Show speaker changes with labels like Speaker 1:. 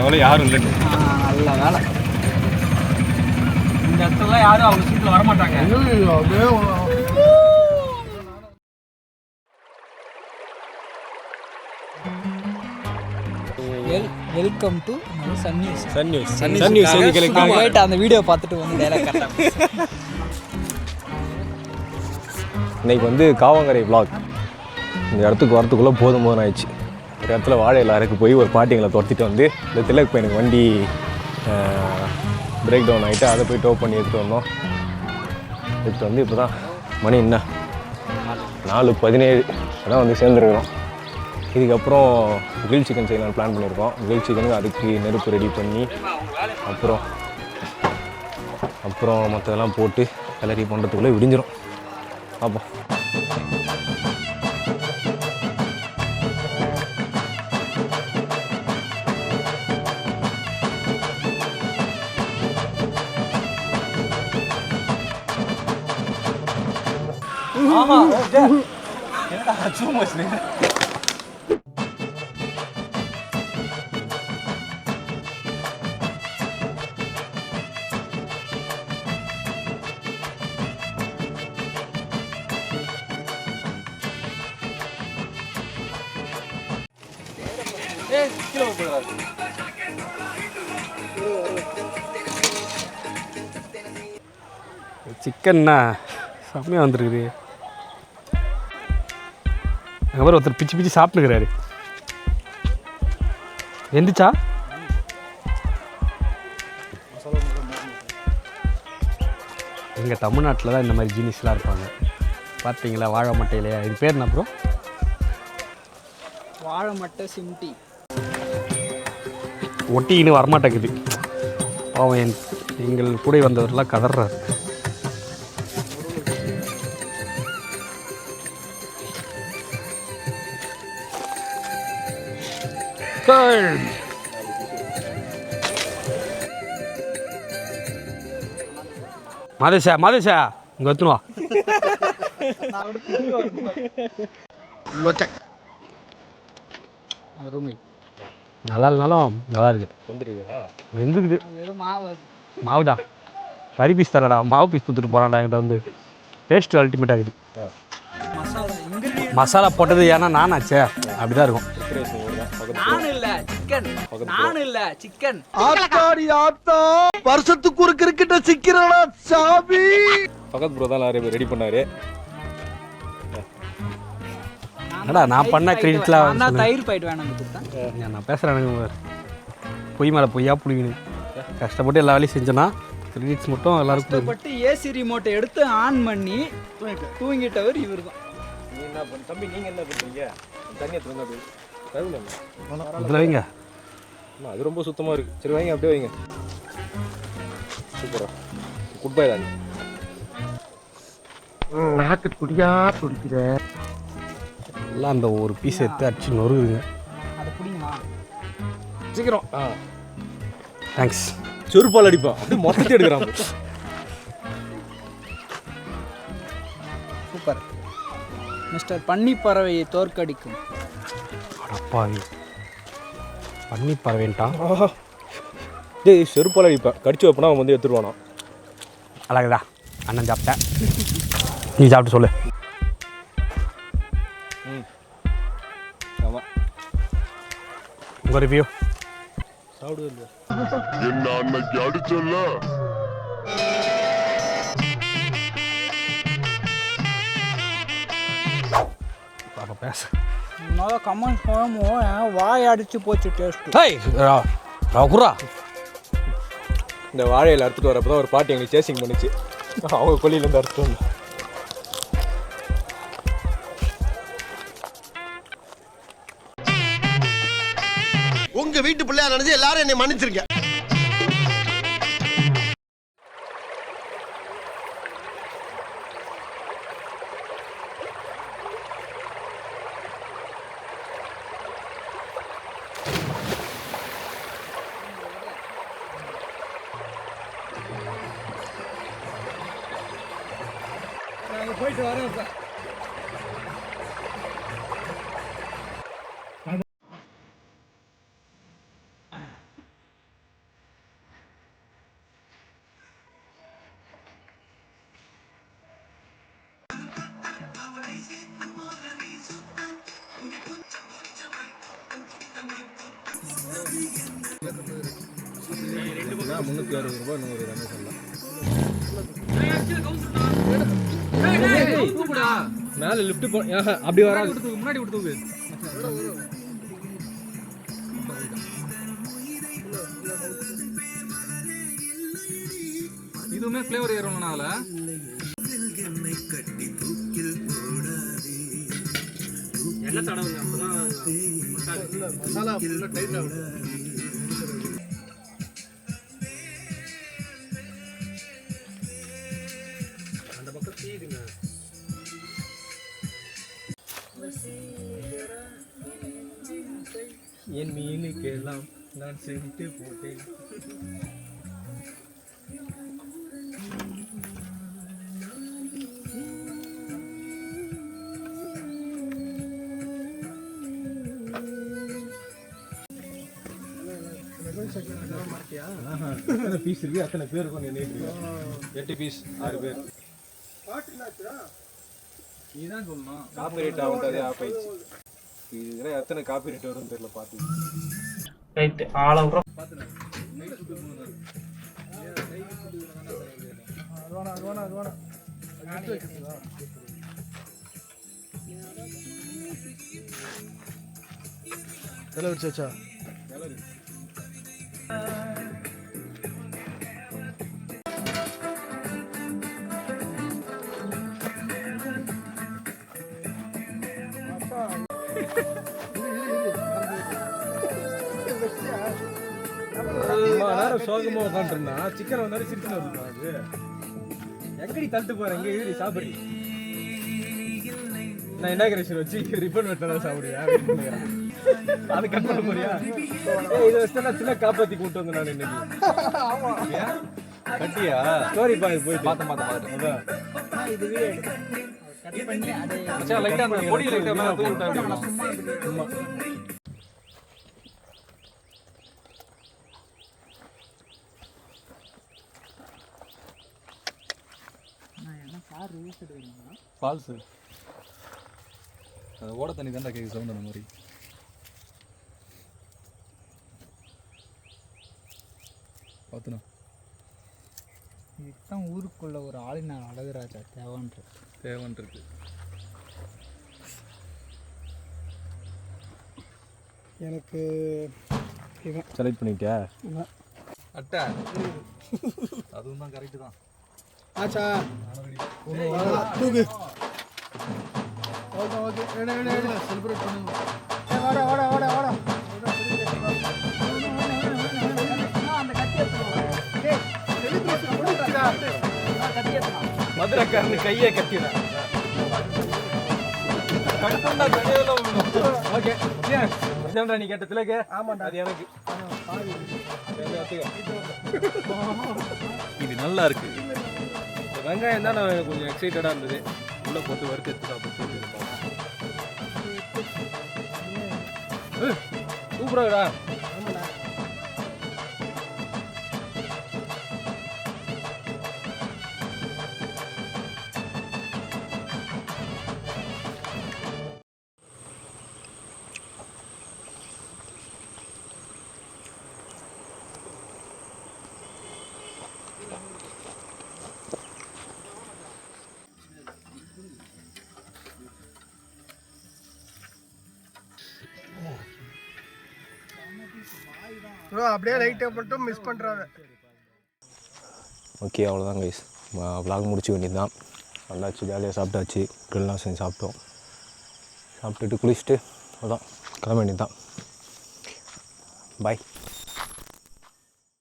Speaker 1: கவலை யாரும் இல்லை.
Speaker 2: நல்ல வேலை. இந்த இடத்துல யாரும் அவங்க சீட்டில் வரமாட்டாங்க. வெல்கம் டு சன் நியூஸ் செய்திகளுக்காக போயிட்டு அந்த வீடியோ பார்த்துட்டு வந்து டைலாக் கரெக்டாக.
Speaker 1: இன்னைக்கு வந்து காவங்கரை விளாக். இந்த இடத்துக்கு வரத்துக்குள்ளே போதும் ஆயிடுச்சு. ஒரு இடத்துல வாழை எல்லாருக்கு போய் ஒரு பாட்டிங்களை துரத்திட்டு வந்து இந்த திலக் பையனுக்கு வண்டி பிரேக் டவுன் ஆகிட்டு அதை போய் டோ பண்ணி எடுத்துகிட்டு வந்தோம். எடுத்துகிட்டு வந்து இப்போ தான் மணி என்ன 4:17 அதான் வந்து சேர்ந்துருக்கிறோம். இதுக்கப்புறம் கிரில் சிக்கன் செய்யலாம்னு பிளான் பண்ணியிருக்கோம். கிரில் சிக்கனுக்கு அதுக்கு நெருப்பு ரெடி பண்ணி அப்புறம் மற்றதெல்லாம் போட்டு கிளறி பண்ணுறதுக்குள்ளே விடிஞ்சிடும். பார்ப்போம். சிக்கன்னா செம்மையாக வந்துருக்குது. அப்புறம் ஒருத்தர் பிச்சு சாப்பிட்டுக்கிறாரு. எந்திரிச்சா எங்கள் தமிழ்நாட்டில் தான் இந்த மாதிரி ஜீனிஸ்லாம் இருப்பாங்க. பார்த்தீங்களா வாழை மட்டையிலையா? இது பேர் என்ன அப்புறம்?
Speaker 2: வாழை மட்டை சிம்டி.
Speaker 1: ஒட்டிக்கின்னு வரமாட்டேங்குது. அவன் எங்கள் கூட வந்தவரெலாம் கதறாரு. மாதேஷா இங்கே எத்துனுவா. நல்லா இருந்தாலும் நல்லா இருக்குது. வெந்துக்குது. மாவுடா கறி பீஸ் தரடா. மாவு பீஸ் கொடுத்துட்டு போகிறான்டா என்கிட்ட வந்து. டேஸ்ட்டு அல்டிமேட்டாக இருக்குது. மசாலா போட்டது ஏன்னா நானாச்சே அப்படிதான் இருக்கும்.
Speaker 3: வருஷத்துக்கு ஒரு கிரிக்கெட்ட சிக்கிறடா சாமி.
Speaker 1: பக்கத்து ப்ரோ தான் ரெடி பண்ணாரு. நான் பண்ண கிரெடிட்லாம்
Speaker 2: தயிர் பாயிட்டு வேணாம்.
Speaker 1: நான் பேசுகிறேன். பொய் மேலே பொய்யா புளிக்கணும். கஷ்டப்பட்டு எல்லா வேலையும் செஞ்சேன்னா கிரெடிட்ஸ் மட்டும் எல்லாருக்கும்.
Speaker 2: கஷ்டப்பட்டு ஏசி ரிமோட்டை எடுத்து ஆன் பண்ணி தூங்கிட்டவர் இவர் தான்.
Speaker 1: தம்பி நீங்கள் என்ன பண்ணுறீங்க? தண்ணி எடுத்து இதில் வைங்க. அது ரொம்ப சுத்தமாக இருக்குது. சரி வைங்க, அப்படியே வைங்க. சூப்பரா குட் பை தான்.
Speaker 3: நாக்கு துடியா துடிக்கிற
Speaker 1: எல்லாம் அந்த ஒரு பீஸ் எடுத்து அடிச்சு நொறுக்குதுங்க.
Speaker 2: அதை பிடிங்கம்மா
Speaker 1: சீக்கிரம். தேங்க்ஸ். செருப்பால் அடிப்பான். அப்படியே மொத்தத்தை எடுக்கிறான்.
Speaker 2: சூப்பர். மிஸ்டர் பன்னிப்பறவையை தோற்கடிக்கும்.
Speaker 1: அடப்பாவி பன்னிப்பறவைன்ட்டான். டேய் செருப்பால் அடிப்பேன். கடிச்சு வைப்பனா அவன் வந்து எடுத்துருவானா. அழகுதா அண்ணன் சாப்பிட்டேன். நீ சாப்பிட்டு சொல்லு. ஆமாம் உங்கள் ரிவ்யூ சாப்பிடுது இல்லை
Speaker 3: என்ன அன்னைக்கு அடிச்சல்ல.
Speaker 1: பாப்பா பேச
Speaker 2: நல்லா கமெண்ட் போகும். வாய் அடிச்சு போச்சு டேஸ்ட்.
Speaker 1: குரா இந்த வாழையில் அறுத்துட்டு வரப்போ தான் ஒரு பாட்டி எங்களுக்கு சேசிங் பண்ணிச்சு. அவங்க கொல்லியிலேருந்து அறுத்துட்டு வந்து
Speaker 3: உங்க வீட்டு பிள்ளையா நினைச்சு எல்லாரும் என்னை மன்னிச்சிருக்க.
Speaker 2: போயிட்டு வரேன் சார்.
Speaker 1: 360 ரூபாய் இன்னும் ஒரு ரமே சொல்லலாம். மேலே லிஃப்ட் போ அப்படி வராது. முன்னாடி கொடுத்து இதுவுமே ஃப்ளேவர் ஏறணும்னால எண்ணெய் தடவுங்க. அப்பதான் மசாலா ஃபுல்லாக டைட் ஆகும். அந்த பக்கம் தீதுங்க. என் மீனுக்கெல்லாம் நான் செஞ்சு போட்டேன். எத்தனை பீஸ் இருக்கு, அத்தனை பேர் கொஞ்சம் 8 பீஸ் 6 பேர். நீதான் சொல்லணும். காப்பிரைட் ஆகும். அதே ஆஃப் ஆயிடுச்சு. இதுல எத்தனை காப்பிரைட் வரும்னு தெரியல. பார்த்து ரைட் ஆளவுற பார்த்து நைட் ஃபுட் மூணு அதுவானா செலவு வச்சா செலவு சோகமா உட்காந்துருந்தா சிக்கன் வந்தாலும் சிரிச்சுன்னு வருது. எங்கடி தள்ளிட்டு போறேன், இங்கே ஏறி சாப்பிடு. நான் இனாகிரேஷன் வச்சு ரிப்பன் வெட்டதான் சாப்பிடுவேன். அது கட் பண்ண போறியா? இதை வச்சு சின்ன காப்பாத்தி கூட்டு வந்து நான் இன்னைக்கு கட்டியா ஸ்டோரி பாய் போய் பார்த்தேன். இது லைட்டா பொடி லைட்டா மேல தூவி விட்டா ஃபால்ஸ். அது ஓட தண்ணி தான்டா கேட்குது சவுண்ட். அந்த மாதிரி பார்த்துனா
Speaker 2: இதுதான் ஊருக்குள்ள ஒரு ஆளினா அழகுராஜா
Speaker 1: தேவன்றது.
Speaker 2: எனக்கு
Speaker 1: செலக்ட் பண்ணிட்டியா?
Speaker 2: அட்டை
Speaker 1: அதுவும் தான் கரெக்டு தான்.
Speaker 2: ஆச்சா தூக்கு. ஓகே ஓகே செலிப்ரேட் பண்ணுங்க. வாடா வாடா வாடா வாடா.
Speaker 1: மதுரைக்காரனு கையை கட்டிடுறேன். கட்டுண்டா தனியில. ஓகே இதான்டா நீ கேட்ட திலக்கு. ஆமாண்டா அது எனக்கு. இது நல்லா இருக்கு. வெங்காயம் தான் நான் கொஞ்சம் எக்ஸைட்டடாக இருந்தது. உள்ளே போட்டு வறுத்து எடுத்து சாப்பிட்டு சூப்பராகடா.
Speaker 2: அப்படியே லைட்டை மட்டும் மிஸ் பண்ணுறாங்க.
Speaker 1: ஓகே அவ்வளோதான் கைஸ். விளாக் முடிச்சு வேண்டியது தான். நல்லாச்சு, ஜாலியாக சாப்பிட்டாச்சு. க்ரில்லாம் செஞ்சு சாப்பிட்டோம். சாப்பிட்டுட்டு குளிச்சுட்டு அதான் கிளம்ப வேண்டியது தான். பாய்.